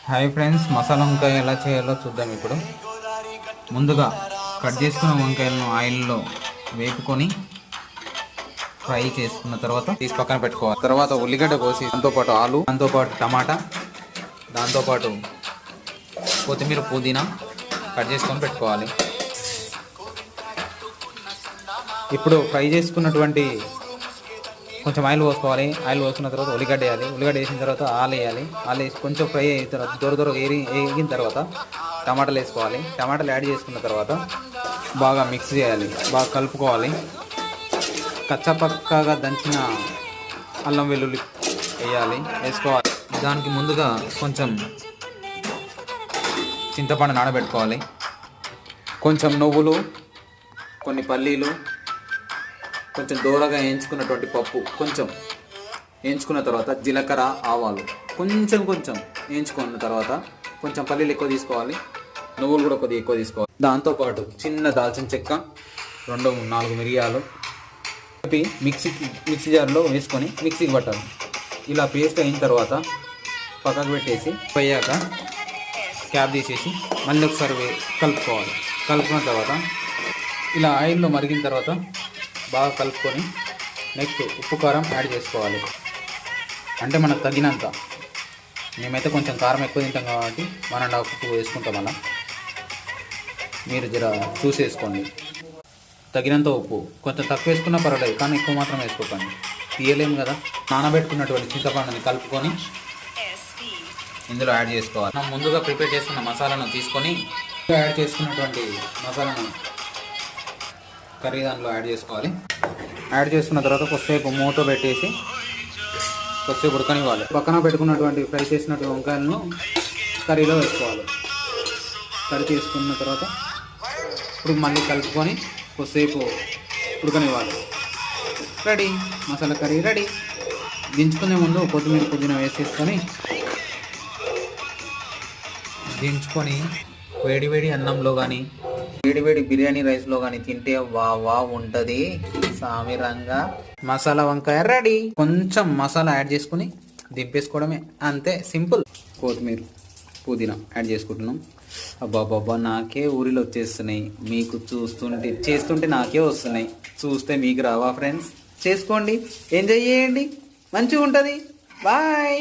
Hi friends, masala వంకాయ ఎలా చేయాలో చూద్దాం. ఇప్పుడు ముందుగా కట్ చేసుకున్న వంకాయలను ఆయిల్లో వేపుకొని ఫ్రై చేసుకున్న తర్వాత తీసి పక్కన పెట్టుకోవాలి. తర్వాత ఉల్లిగడ్డ కోసి దాంతోపాటు ఆలు, దాంతోపాటు టమాటా, దాంతోపాటు కొత్తిమీర, పుదీనా కట్ చేసుకొని పెట్టుకోవాలి. ఇప్పుడు ఫ్రై చేసుకున్నటువంటి కొంచెం ఆయిల్ పోసుకోవాలి. ఆయిల్ పోసుకున్న తర్వాత ఉల్లిగడ్డ వేయాలి. ఉల్లిగడ్డ వేసిన తర్వాత ఆలు వేయాలి. ఆలు వేసి కొంచెం ఫ్రై అయిన తర్వాత దొర వేగిన తర్వాత టమాటాలు వేసుకోవాలి. టమాటాలు యాడ్ చేసుకున్న తర్వాత బాగా మిక్స్ చేయాలి, బాగా కలుపుకోవాలి. కచ్చపక్కగా దంచిన అల్లం వెల్లుల్లి వేయాలి, వేసుకోవాలి. దానికి ముందుగా కొంచెం చింతపండు నానబెట్టుకోవాలి. కొంచెం నువ్వులు, కొన్ని పల్లీలు, కొంచెం దూరగా వేయించుకున్నటువంటి పప్పు కొంచెం వేయించుకున్న తర్వాత జీలకర్ర, ఆవాలు కొంచెం వేయించుకున్న తర్వాత కొంచెం పల్లీలు ఎక్కువ తీసుకోవాలి, నువ్వులు కూడా కొద్దిగా ఎక్కువ తీసుకోవాలి. దాంతోపాటు చిన్న దాల్చిన చెక్క, 2-4 మిరియాలు మిక్సీ జార్లో వేసుకొని మిక్సీకి పట్టాలి. ఇలా పేస్ట్ అయిన తర్వాత పక్కకు పెట్టేసి పోయాక క్యాప్ తీసేసి మళ్ళీ ఒకసారి కలుపుకోవాలి. కలుపుకున్న తర్వాత ఇలా ఆయిల్లో మరిగిన తర్వాత బాగా కలుపుకొని నెక్స్ట్ ఉప్పు కారం యాడ్ చేసుకోవాలి. అంటే మనకు తగినంత. మేమైతే కొంచెం కారం ఎక్కువ తింటాం కాబట్టి 1.5 ఉప్పు వేసుకుంటాం. అలా మీరు జర చూసేసుకోండి. తగినంత ఉప్పు, కొంచెం తక్కువ వేసుకున్నా పర్వాలేదు, కానీ ఎక్కువ మాత్రం వేసుకోకండి, తీయలేము కదా. నానబెట్టుకున్నటువంటి చింతపండుని కలుపుకొని ఇందులో యాడ్ చేసుకోవాలి. మనం ముందుగా ప్రిపేర్ చేసుకున్న మసాలాను తీసుకొని యాడ్ చేసుకున్నటువంటి మసాలాను కర్రీ దాంట్లో యాడ్ చేసుకోవాలి. యాడ్ చేసుకున్న తర్వాత కొద్దిసేపు మూత పెట్టేసి కొద్దిసేపు ఉడకనివ్వాలి. పక్కన పెట్టుకున్నటువంటి ఫ్రై చేసినటువంటి వంకాయలను కర్రీలో వేసుకోవాలి. కర్రీ చేసుకున్న తర్వాత ఇప్పుడు మళ్ళీ కలుపుకొని కొద్దిసేపు ఉడకనివ్వాలి. Ready, masala curry ready. దించుకునే ముందు కొత్తిమీర, పుదీనా వేసేసుకొని దించుకొని వేడి అన్నంలో కానీ వేడి బిర్యానీ రైస్లో కానీ తింటే వా ఉంటుంది సామిరంగా. మసాలా వంకాయ రెడీ. కొంచెం మసాలా యాడ్ చేసుకుని దింపేసుకోవడమే, అంతే, సింపుల్. కొత్తిమీర, పుదీనా యాడ్ చేసుకుంటున్నాం. అబ్బాబ్బా, నాకే ఊరిలో వచ్చేస్తున్నాయి. మీకు చేస్తుంటే నాకే వస్తున్నాయి, చూస్తే మీకు రావా ఫ్రెండ్స్? చేసుకోండి, ఎంజాయ్ చేయండి, మంచిగా ఉంటుంది. బాయ్.